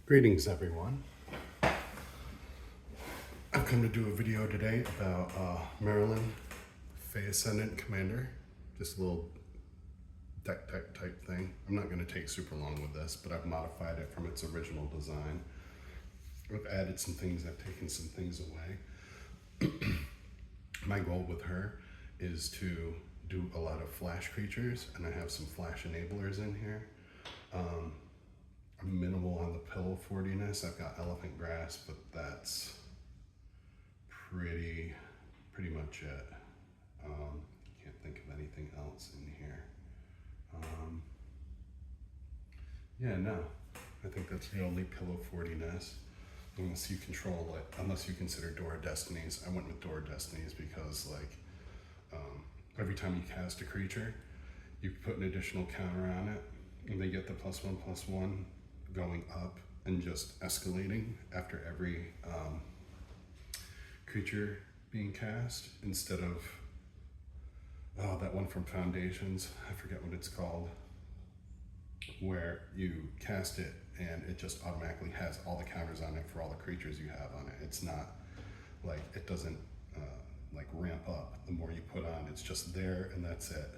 Greetings, everyone. I've come to do a video today about Maralen, Ascendant Commander. Just a little deck type thing. I'm not going to take super long with this, but I've modified it from its original design. I've added some things, I've taken some things away. My goal with her is to do a lot of flash creatures, and I have some flash enablers in here. I'm minimal on the pillow fortiness. I've got elephant grass, but that's pretty much it. Can't think of anything else in here. Yeah, no, I think that's the only pillow fortiness. Unless you control it, unless you consider Door of Destinies. I went with Door of Destinies because every time you cast a creature, you put an additional counter on it, and they get the +1/+1 going up and just escalating after every creature being cast, instead of that one from Foundations, I forget what it's called, where you cast it and it just automatically has all the counters on it for all the creatures you have on it. It's not like, it doesn't ramp up the more you put on. It's just there and that's it.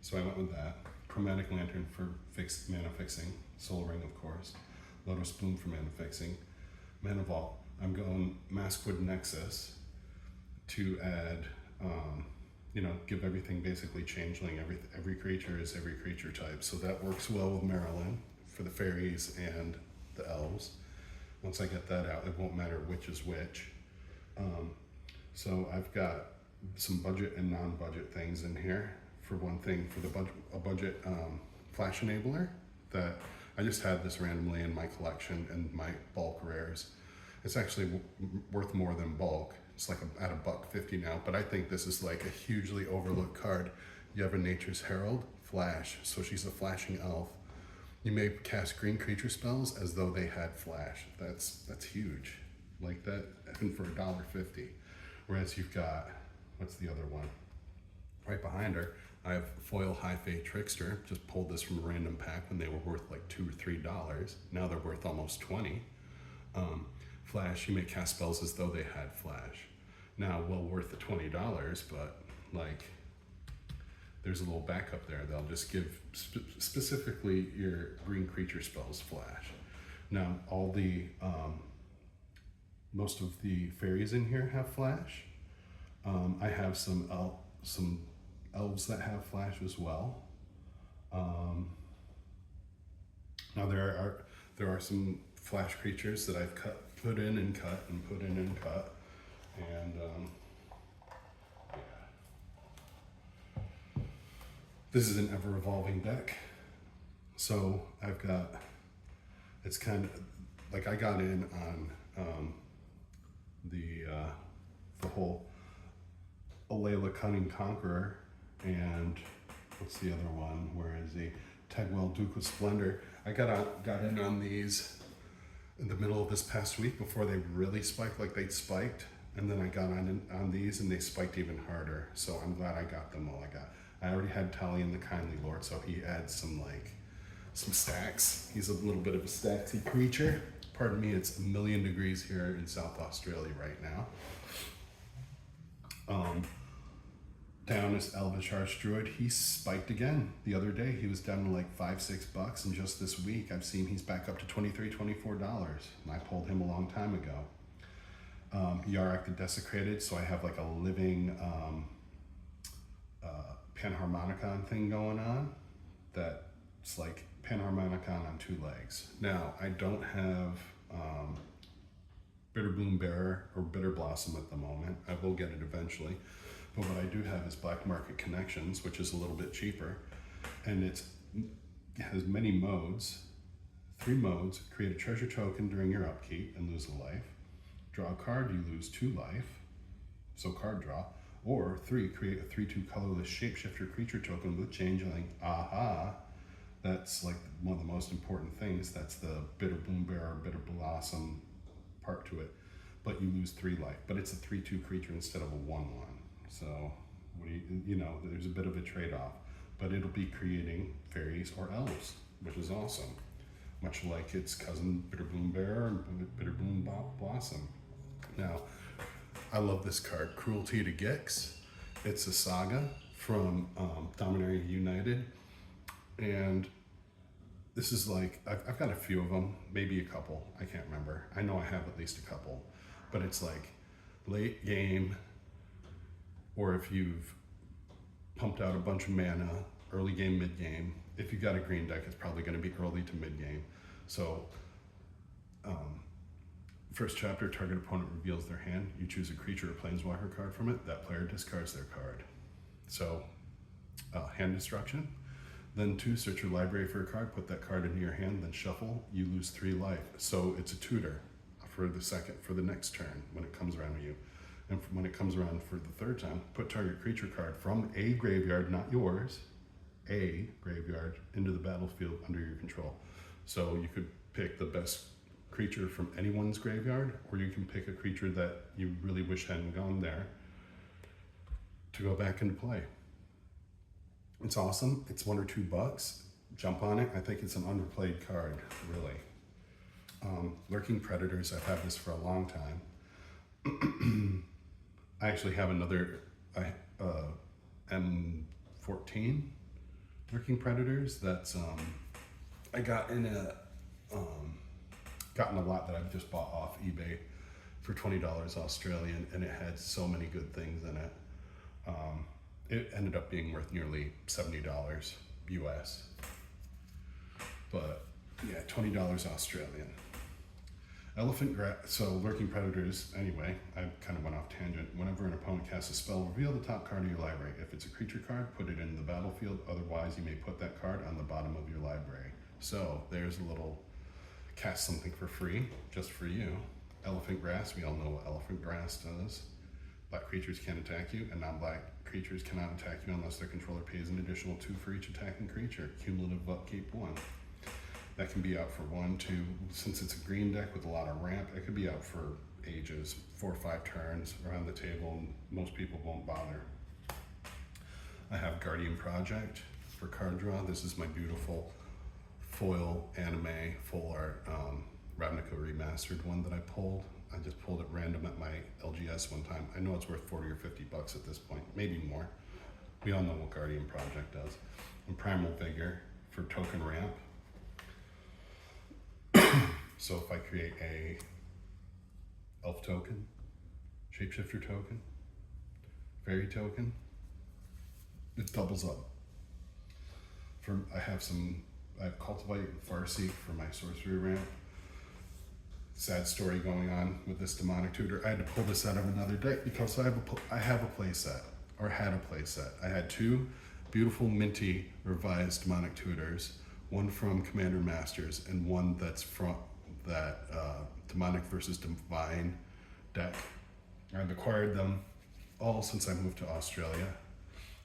So I went with that. Chromatic Lantern for mana fixing. Soul Ring, of course. Lotus Bloom for mana fixing. Mana Vault. I'm going Maskwood Nexus to add, give everything basically changeling. Every creature is every creature type. So that works well with Maralen for the fairies and the elves. Once I get that out, it won't matter which is which. So I've got some budget and non-budget things in here. For one thing, for a budget flash enabler that I just had this randomly in my collection and my bulk rares. It's actually worth more than bulk. It's like at $1.50 now, but I think this is like a hugely overlooked card. You have a Nature's Herald, flash, so she's a flashing elf. You may cast green creature spells as though they had flash. That's huge, like that, and for $1.50. Whereas you've got, what's the other one? Right behind her, I have Foil High Fate Trickster. Just pulled this from a random pack when they were worth like $2 or $3. Now they're worth almost 20. Flash, you may cast spells as though they had flash. Now, well worth the $20, but like, there's a little backup there. They'll just give specifically your green creature spells flash. Now, all the most of the fairies in here have flash. I have some elves that have flash as well. Now there are some flash creatures that I've put in and cut, and this is an ever-evolving deck. So I've got, it's kind of like I got in on the whole Alayla Cunning Conqueror, and what's the other one? Where is he? Tegwell, Duke of Splendor. I got in on these in the middle of this past week before they really spiked like they'd spiked, and then I got on these and they spiked even harder. So I'm glad I got them all I got. I already had Talion the Kindly Lord, so he adds some stacks. He's a little bit of a stacksy creature. Pardon me, it's 1,000,000 degrees here in South Australia right now. Down is Elvish Archdruid. He spiked again the other day. He was down to like $5-6, and just this week I've seen he's back up to $23-24, and I pulled him a long time ago. Yarok the Desecrated, so I have like a living Panharmonicon thing going on that's like Panharmonicon on 2 legs. Now, I don't have Bitter Bloom Bearer or Bitter Blossom at the moment. I will get it eventually. But what I do have is Black Market Connections, which is a little bit cheaper. And it has many modes. 3 modes: create a treasure token during your upkeep and lose a life. Draw a card, you lose 2 life. So card draw. Or 3, create a 3/2 colorless shapeshifter creature token with changeling. Aha! That's like one of the most important things. That's the Bitter Bloom Bearer, Bitter Blossom part to it. But you lose 3 life. But it's a 3/2 creature instead of a 1/1. So, there's a bit of a trade-off. But it'll be creating fairies or elves, which is awesome. much like its cousin Bitterbloom Bear and Bitterbloom Blossom. Now, I love this card, Cruelty to Gix. It's a saga from Dominaria United, and this is like, I've got a few of them, maybe a couple, I can't remember. I know I have at least a couple, but it's like late game, or if you've pumped out a bunch of mana, early game, mid game. If you've got a green deck, it's probably going to be early to mid game. So, first chapter, target opponent reveals their hand. You choose a creature or planeswalker card from it. That player discards their card. So, hand destruction. Then 2, search your library for a card, put that card into your hand, then shuffle. You lose 3 life. So it's a tutor for the next turn when it comes around to you. And when it comes around for the 3rd time, put target creature card from a graveyard, not yours, a graveyard, into the battlefield under your control. So you could pick the best creature from anyone's graveyard, or you can pick a creature that you really wish hadn't gone there to go back into play. It's awesome. It's $1 or $2. Jump on it. I think it's an underplayed card, really. Lurking Predators, I've had this for a long time. I actually have another M14 Lurking Predators that's I got in gotten a lot that I've just bought off eBay for $20 Australian, and it had so many good things in it. It ended up being worth nearly $70 US, but yeah, $20 Australian. So Lurking Predators, anyway, I kind of went off tangent. Whenever an opponent casts a spell, reveal the top card of your library. If it's a creature card, put it in the battlefield. Otherwise, you may put that card on the bottom of your library. So there's a little cast something for free, just for you. Elephant Grass, we all know what Elephant Grass does. Black creatures can't attack you, and non-black creatures cannot attack you unless their controller pays an additional 2 for each attacking creature. Cumulative upkeep 1. That can be out for 1, 2, since it's a green deck with a lot of ramp, it could be out for ages, 4 or 5 turns around the table, and most people won't bother. I have Guardian Project for card draw. This is my beautiful foil anime full art Ravnica remastered one that I pulled. I just pulled it random at my LGS one time. I know it's worth 40 or 50 bucks at this point, maybe more. We all know what Guardian Project does. And Primal Vigor for token ramp. So if I create a elf token, shapeshifter token, fairy token, it doubles up. I have Cultivate and Farseek for my sorcery ramp. Sad story going on with this demonic tutor. I had to pull this out of another deck because I have a play set, or had a play set. I had 2 beautiful minty revised demonic tutors, one from Commander Masters and one that's from that Demonic versus Divine deck. I've acquired them all since I moved to Australia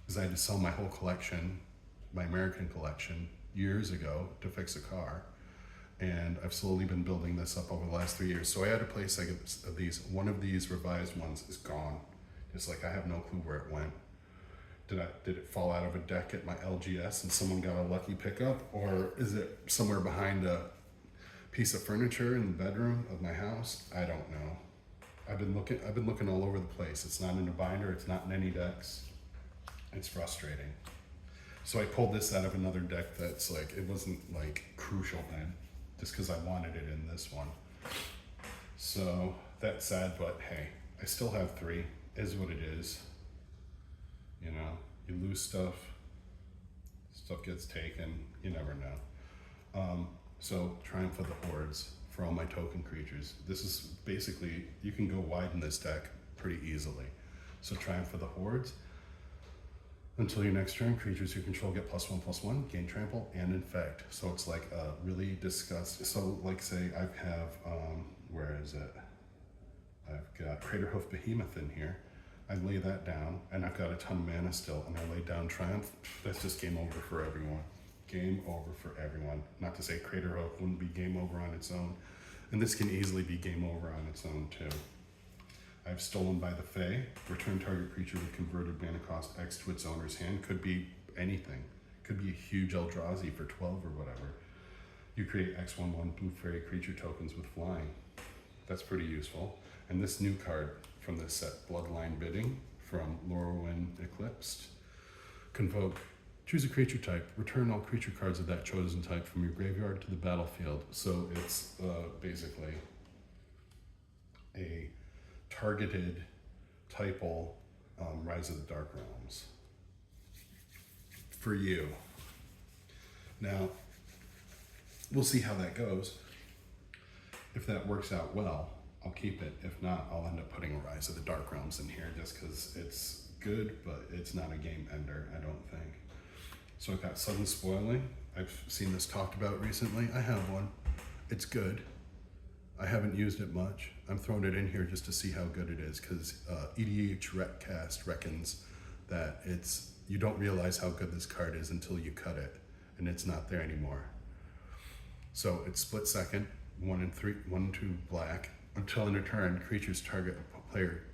because I had to sell my whole collection, my American collection, years ago to fix a car. And I've slowly been building this up over the last 3 years. So I had to play segments of these. One of these revised ones is gone. Just like I have no clue where it went. Did it fall out of a deck at my LGS and someone got a lucky pickup? Or is it somewhere behind a piece of furniture in the bedroom of my house? I don't know. I've been looking all over the place. It's not in a binder, it's not in any decks. It's frustrating. So I pulled this out of another deck that's like, it wasn't like crucial then, just because I wanted it in this one. So that's sad, but hey, I still have 3, is what it is. You know, you lose stuff gets taken, you never know. So Triumph of the Hordes for all my token creatures. This is basically, you can go wide in this deck pretty easily. So Triumph of the Hordes. Until your next turn, creatures you control get +1/+1, gain trample, and infect. So it's like a really disgusting. So like say I have, where is it? I've got Craterhoof Behemoth in here. I lay that down, and I've got a ton of mana still, and I lay down Triumph. That's just game over for everyone. Game over for everyone. Not to say Craterhoof wouldn't be game over on its own, and this can easily be game over on its own too. I've Stolen by the Fae. Return target creature with converted mana cost X to its owner's hand. Could be anything. Could be a huge Eldrazi for 12 or whatever. You create X/1/1 blue fairy creature tokens with flying. That's pretty useful. And this new card from this set, Bloodline Bidding, from Lorwyn Eclipsed. Convoke. Choose a creature type. Return all creature cards of that chosen type from your graveyard to the battlefield. So it's basically a targeted typal Rise of the Dark Realms for you. Now, we'll see how that goes. If that works out well, I'll keep it. If not, I'll end up putting a Rise of the Dark Realms in here just because it's good, but it's not a game ender, I don't think. So I've got Sudden Spoiling. I've seen this talked about recently. I have one. It's good. I haven't used it much. I'm throwing it in here just to see how good it is because EDH Retcast reckons that you don't realize how good this card is until you cut it, and it's not there anymore. So it's split second, 1 and 2 black. Until end of turn, creatures target player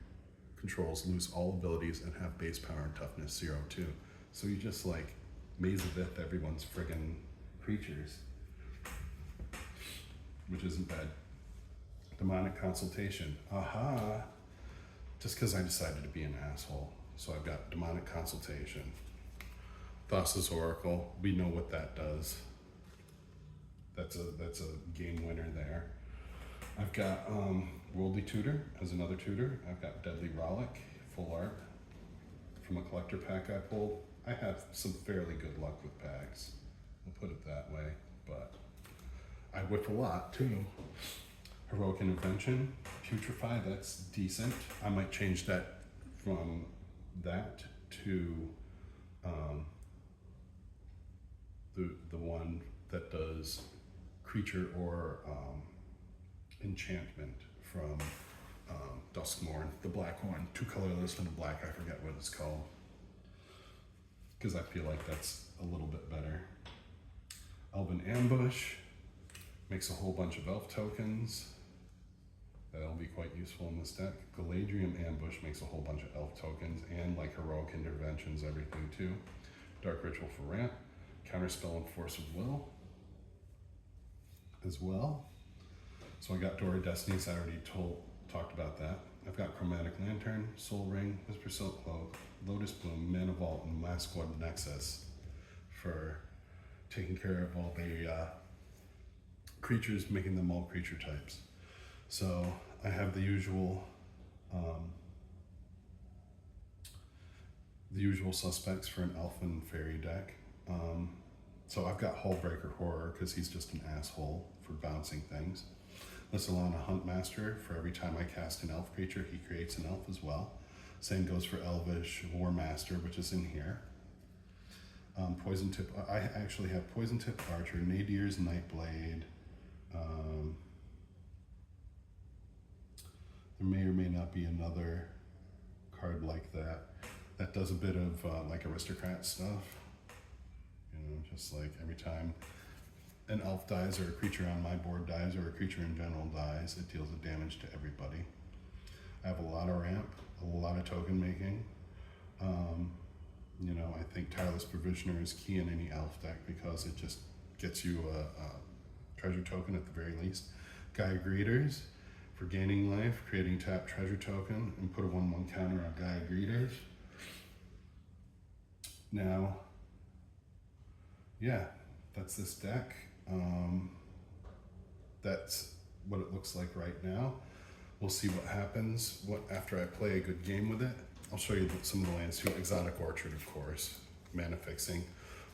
controls lose all abilities and have base power and toughness 0/2. So you just like Maze of Ith everyone's friggin' creatures, which isn't bad. Demonic Consultation. Aha! Just because I decided to be an asshole. So I've got Demonic Consultation. Thassa's Oracle. We know what that does. That's a game winner there. I've got Worldly Tutor as another tutor. I've got Deadly Rollick, full art, from a collector pack I pulled. I have some fairly good luck with packs, we'll put it that way, but I whip a lot too. Heroic Intervention, Putrefy, that's decent. I might change that from that to the one that does creature or enchantment from Duskmourn, the black one, 2 colorless and a black, I forget what it's called, because I feel like that's a little bit better. Elven Ambush makes a whole bunch of elf tokens. That'll be quite useful in this deck. Galadriel Ambush makes a whole bunch of elf tokens and like Heroic Interventions, everything too. Dark Ritual for ramp. Counterspell and Force of Will as well. So I got Dora Destinies, I already talked about that. I've got Chromatic Lantern, Soul Ring, Whisper Silk Cloak, Lotus Bloom, Mana Vault, and Last Squad Nexus for taking care of all the creatures, making them all creature types. So I have the usual suspects for an elf and fairy deck. So I've got Hullbreaker Horror because he's just an asshole for bouncing things. Lissalana Huntmaster, for every time I cast an elf creature, he creates an elf as well. Same goes for Elvish War Master, which is in here. Poison Tip, I actually have Poison Tip Archer, Nadir's Nightblade. There may or may not be another card like that that does a bit of like aristocrat stuff. You know, just like every time an elf dies or a creature on my board dies or a creature in general dies, it deals the damage to everybody. I have a lot of ramp, a lot of token making. You know, I think Tireless Provisioner is key in any elf deck because it just gets you a treasure token at the very least. Gaia Greeters, for gaining life, creating tap treasure token and put a 1/1 counter on Gaia Greeters. Now, yeah, that's this deck. That's what it looks like right now. We'll see what happens after I play a good game with it. I'll show you some of the lands too. Exotic Orchard, of course, mana fixing.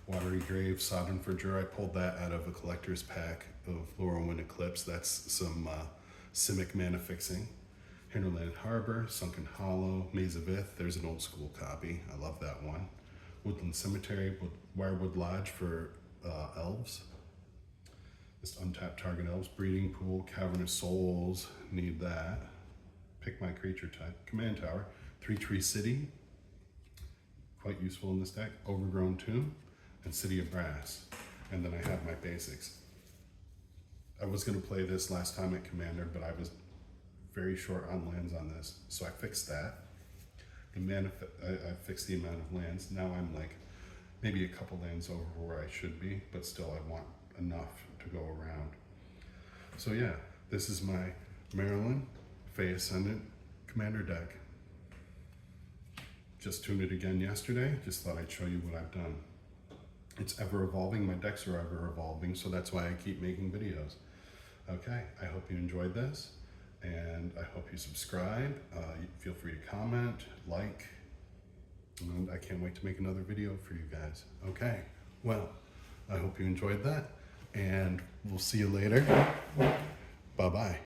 Watery Grave, Sodden Verdure. I pulled that out of a collector's pack of Lorwyn Eclipse. That's some Simic mana fixing. Hinterland Harbor, Sunken Hollow, Maze of Ith. There's an old school copy. I love that one. Woodland Cemetery, Wirewood Lodge for elves. Just untapped target elves. Breeding Pool, Cavernous Souls, need that. Pick my creature type. Command Tower, 3-Tree City, quite useful in this deck. Overgrown Tomb, and City of Brass. And then I have my basics. I was going to play this last time at Commander, but I was very short on lands on this, so I fixed that. I fixed the amount of lands. Now I'm like maybe a couple lands over where I should be, but still I want enough to go around. So yeah, this is my Maralen Fae Ascendant Commander deck. Just tuned it again yesterday. Just thought I'd show you what I've done. It's ever evolving. My decks are ever evolving, so that's why I keep making videos. Okay, I hope you enjoyed this, and I hope you subscribe. Feel free to comment, like, and I can't wait to make another video for you guys. Okay, well, I hope you enjoyed that, and we'll see you later. Bye-bye.